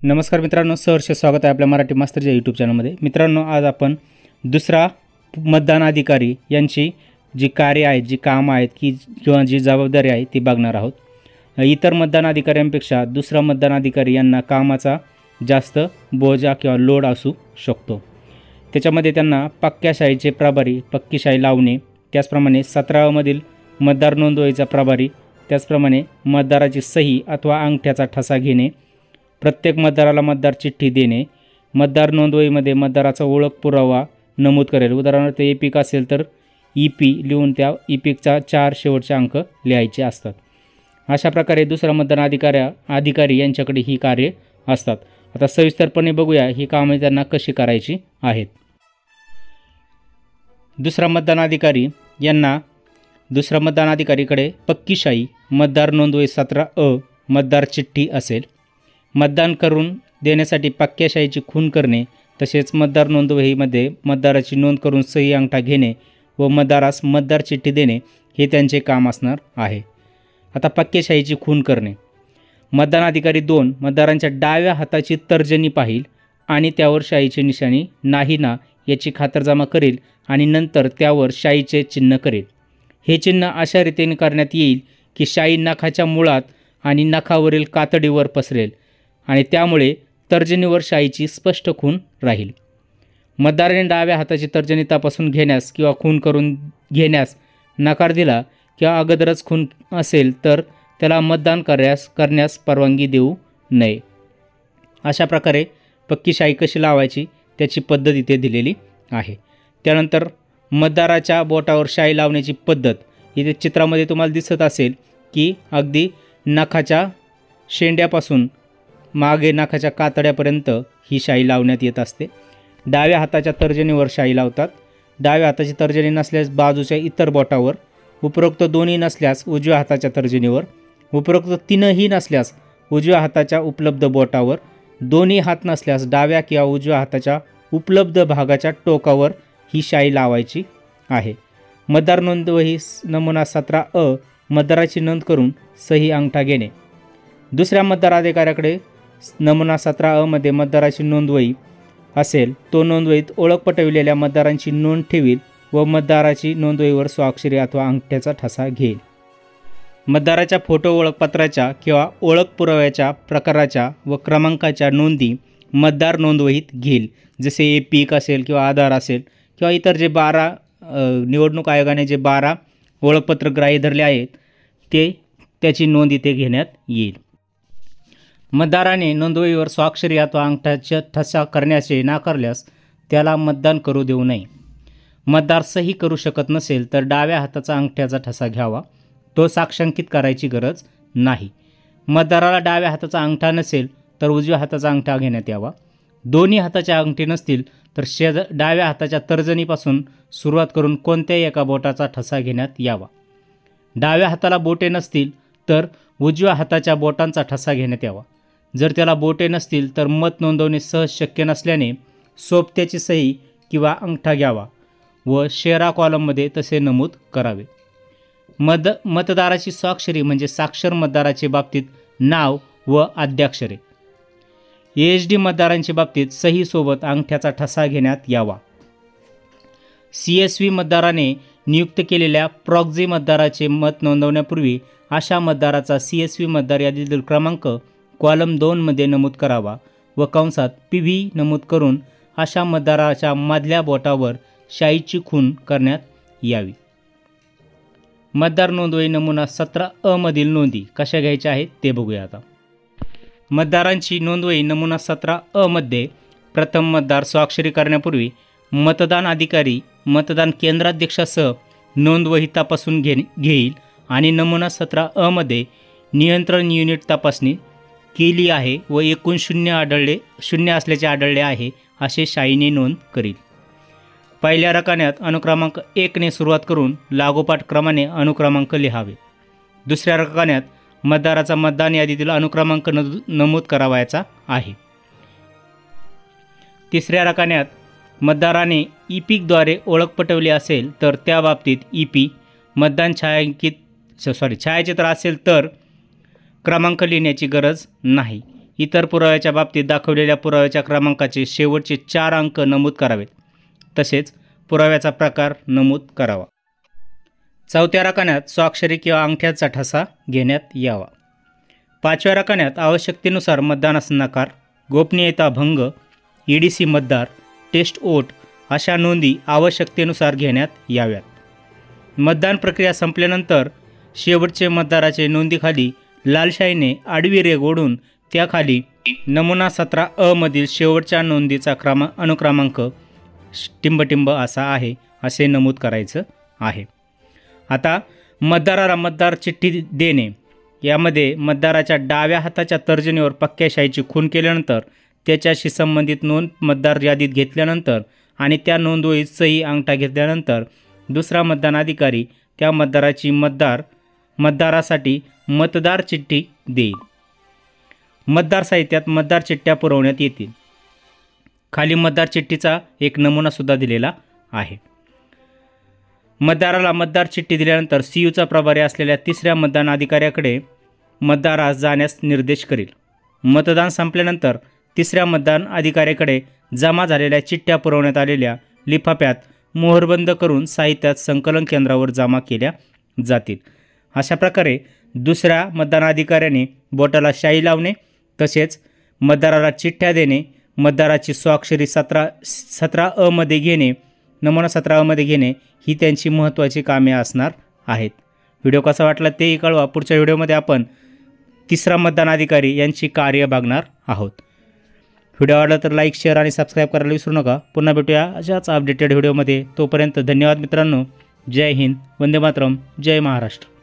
नमस्कार मित्रांनो, सहर्ष स्वागत आहे आपल्या मराठी मास्तरच्या यूट्यूब चॅनलमध्ये। मित्रांनो, आज आपण दुसरा मतदान अधिकारी यांची जी कार्य आहेत, जी कामं आहेत किंवा जी जबाबदारी आहे ती बघणार आहोत। इतर मतदान अधिकाऱ्यांपेक्षा दुसरा मतदान अधिकारी यांना कामाचा जास्त बोजा किंवा लोड असू शकतो। त्याच्यामध्ये त्यांना पक्क्या शाईचे प्रभारी, पक्की शाई लावणे, त्याचप्रमाणे 17 मधील मतदार नोंदवहीचा प्रभारी, त्याचप्रमाणे मतदाराची सही अथवा अंगठ्याचा ठसा घेणे, प्रत्येक मतदाराला मतदार चिठ्ठी देणे, मतदार नोंदवहीमध्ये मतदाराचा ओळख पुरावा नमूद करेल। उदाहरणार्थ एपिक असेल तर ईपी लिहून त्या ईपिकचा 4 शेवटचे अंक लिहायचे असतात। अशा प्रकारे दुसरा मतदान अधिकारी यांच्याकडे ही कार्य असतात। आता सविस्तरपणे बघूया ही कामे त्यांना कशी करायची आहेत। दुसरा मतदान अधिकारीकडे पक्की शाई, मतदार नोंदवही 17अ, मतदार चिठ्ठी असेल। मतदान करून देण्यासाठी पक्क्या शाईची खून करणे, तसेच मतदार नोंदवहीमध्ये मतदाराची नोंद करून सही अंगठा घेणे व मतदारास मतदार चिठ्ठी देणे हे त्यांचे काम असणार आहे। आता पक्क्या शाईची खून करणे, मतदान अधिकारी 2 मतदारांच्या डाव्या हाताची तर्जनी पाहिल आणि त्यावर शाईची निशाणी नाही ना याची खातरजमा करेल आणि नंतर त्यावर शाईचे चिन्ह करेल। हे चिन्ह अशा रीतीने करण्यात येईल की शाई नखाच्या मुळात आणि नखावरील कातडीवर पसरेल आणि त्यामुळे तर्जनीवर शाईची स्पष्ट खून राहील। मतदाराने डाव्या हाताची तर्जनी तपासून घेण्यास किंवा खून करून घेण्यास नकार दिला किंवा अगोदरच खून असेल तर त्याला मतदान करण्यास परवानगी देऊ नये। अशा प्रकारे पक्की शाई कशी लावायची त्याची पद्धत इथे दिलेली आहे। त्यानंतर मतदाराच्या बोटावर शाई लावण्याची पद्धत इथे चित्रामध्ये तुम्हाला दिसत असेल की अगदी नखाच्या शेंड्यापासून मागे नखाच्या कातड्यापर्यंत ही शाई लावण्यात येत असते। डाव्या हाताच्या तर्जनीवर शाई लावतात। डाव्या हाताची तर्जनी नसल्यास बाजूच्या इतर बोटावर, उपरोक्त दोन्ही नसल्यास उजव्या हाताच्या तर्जनीवर, उपरोक्त तीनही नसल्यास उजव्या हाताच्या उपलब्ध बोटावर, दोन्ही हात नसल्यास डाव्या किंवा उजव्या हाताच्या उपलब्ध भागाच्या टोकावर ही शाई लावायची आहे। मतदार नोंदवही नमुना 17अ, मतदाराची नोंद करून सही अंगठा घेणे। दुसऱ्या मतदार अधिकाऱ्याकडे नमुना 17अ मध्ये मतदाराची नोंदवही असेल, तो नोंदवहीत ओळख पटविलेल्या मतदारांची नोंद ठेवील व मतदाराची नोंदवहीवर स्वाक्षरी अथवा अंगठ्याचा ठसा घेईल। मतदाराच्या फोटो ओळखपत्राच्या किंवा ओळख पुराव्याच्या प्रकाराच्या व क्रमांकाच्या नोंदी मतदार नोंदवहीत घेईल, जसे एपिक असेल किंवा आधार असेल किंवा इतर जे 12 निवडणूक आयोगाने जे 12 ओळखपत्र ग्राह्य धरले आहेत त्याची नोंद इथे घेण्यात येईल। मतदाराने नोंदवहीवर स्वाक्षरी अथवा अंगठ्याचा ठसा करण्याचे नाकारल्यास त्याला मतदान करू देऊ नये। मतदार सही करू शकत नसेल तर डाव्या हाताचा अंगठ्याचा ठसा घ्यावा, तो साक्षांकित करायची गरज नाही। मतदाराला डाव्या हाताचा अंगठा नसेल तर उजव्या हाताचा अंगठा घेण्यात यावा। दोन्ही हाताचे अंगठे नसतील तर डाव्या हाताच्या तर्जनीपासून सुरुवात करून कोणत्याही एका बोटाचा ठसा घेण्यात यावा। डाव्या हाताला बोटे नसतील तर उजव्या हाताच्या बोटांचा ठसा घेण्यात यावा। जर त्याला बोटे नसतील तर मत नोंदवणे सहज शक्य नसल्याने सोबत्याची सही किंवा अंगठा घ्यावा व शेरा कॉलममध्ये तसे नमूद करावे। मतदाराची स्वाक्षरी म्हणजे साक्षर मतदाराच्या बाबतीत नाव व आद्याक्षरे। एएचडी मतदारांच्या बाबतीत सहीसोबत अंगठ्याचा ठसा घेण्यात यावा। CSV मतदाराने नियुक्त केलेल्या प्रॉक्झी मतदाराचे मत नोंदवण्यापूर्वी अशा मतदाराचा CSV मतदार यादीतील क्रमांक कॉलम 2 मध्ये नमूद करावा व कंसात PV नमूद करून अशा मतदाराच्या मधल्या बोटावर शाईची खून करण्यात यावी। मतदार नोंदवही नमुना 17अ मधील नोंदी कशा घ्यायच्या आहेत ते बघूया। आता मतदारांची नोंदवही नमुना 17अ मध्ये प्रथम मतदार स्वाक्षरी करण्यापूर्वी मतदान अधिकारी मतदान केंद्राध्यक्षासह नोंदवही तपासून घेईल आणि नमुना 17अ मध्ये नियंत्रण युनिट तपासणी केली आहे व एकूण शून्य असल्याचे आढळले आहे असे शाईने नोंद करील। पहिल्या रकान्यात अनुक्रमांक 1 ने सुरुवात करून लागोपाठ क्रमाने अनुक्रमांक लिहावे। दुसऱ्या रकान्यात मतदाराचा मतदान यादीतील अनुक्रमांक नमूद करावयाचा आहे। तिसऱ्या रकान्यात मतदाराने ईपिकद्वारे ओळख पटवली असेल तर त्या बाबतीत ईपी, मतदान छायाचित्र असेल तर क्रमांक लिहिण्याची गरज नाही। इतर पुराव्याच्या बाबतीत दाखवलेल्या पुराव्याच्या क्रमांकाचे शेवटचे 4 अंक नमूद करावेत. तसेच पुराव्याचा प्रकार नमूद करावा. 4थ्या रकान्यात स्वाक्षरी किंवा अंगठ्याचा ठसा घेण्यात यावा. 5व्या रकान्यात आवश्यकतेनुसार मतदानास नकार, गोपनीयता भंग, EDC मतदार, टेस्ट वोट अशा नोंदी आवश्यकतेनुसार घेण्यात याव्यात. मतदान प्रक्रिया संपल्यानंतर शेवटचे मतदाराचे नोंदीखाली लाल शाईने आडवी रेघ ओढून त्याखाली नमुना 17 मधील शेवटच्या नोंदीचा अनुक्रमांक टिंबटिंब असा आहे असे नमूद करायचं आहे. आता मतदाराला मतदार चिठ्ठी देणे यामध्ये मतदाराच्या डाव्या हाताच्या तर्जनीवर पक्क्या शाईची खून केल्यानंतर त्याच्याशी संबंधित नोंद मतदार यादीत घेतल्यानंतर आणि त्या नोंदवहीत सही अंगठा घेतल्यानंतर दुसरा मतदान अधिकारी त्या मतदाराची मतदारासाठी मतदार चिठ्ठी देईल. मतदार साहित्यात मतदार चिठ्ठ्या पुरवण्यात येतील. खाली मतदार चिठ्ठीचा एक नमुनासुद्धा दिलेला आहे. मतदाराला मतदार चिठ्ठी दिल्यानंतर CUचा प्रभारी असलेल्या तिसऱ्या मतदान अधिकाऱ्याकडे मतदारास जाण्यास निर्देश करील. मतदान संपल्यानंतर तिसऱ्या मतदान अधिकाऱ्याकडे जमा झालेल्या चिठ्ठ्या पुरवण्यात आलेल्या लिफाफ्यात मोहरबंद करून साहित्यात संकलन केंद्रावर जमा केल्या जातील. अशा प्रकारे दुसऱ्या मतदान अधिकाऱ्याने बोटाला शाई लावणे तसेच मतदाराला चिठ्ठ्या देणे, मतदाराची स्वाक्षरी 17 मध्ये घेणे, नमुना 17 मध्ये घेणे ही त्यांची महत्त्वाची कामे असणार आहेत. व्हिडिओ कसा वाटला तेही कळवा. पुढच्या व्हिडिओमध्ये आपण तिसरा मतदान अधिकारी यांची कार्य बघणार आहोत. व्हिडिओ आवडला तर लाईक, शेअर आणि सबस्क्राईब करायला विसरू नका. पुन्हा भेटूया अशाच अपडेटेड व्हिडिओमध्ये. तोपर्यंत धन्यवाद मित्रांनो. जय हिंद, वंदे मातरम, जय महाराष्ट्र.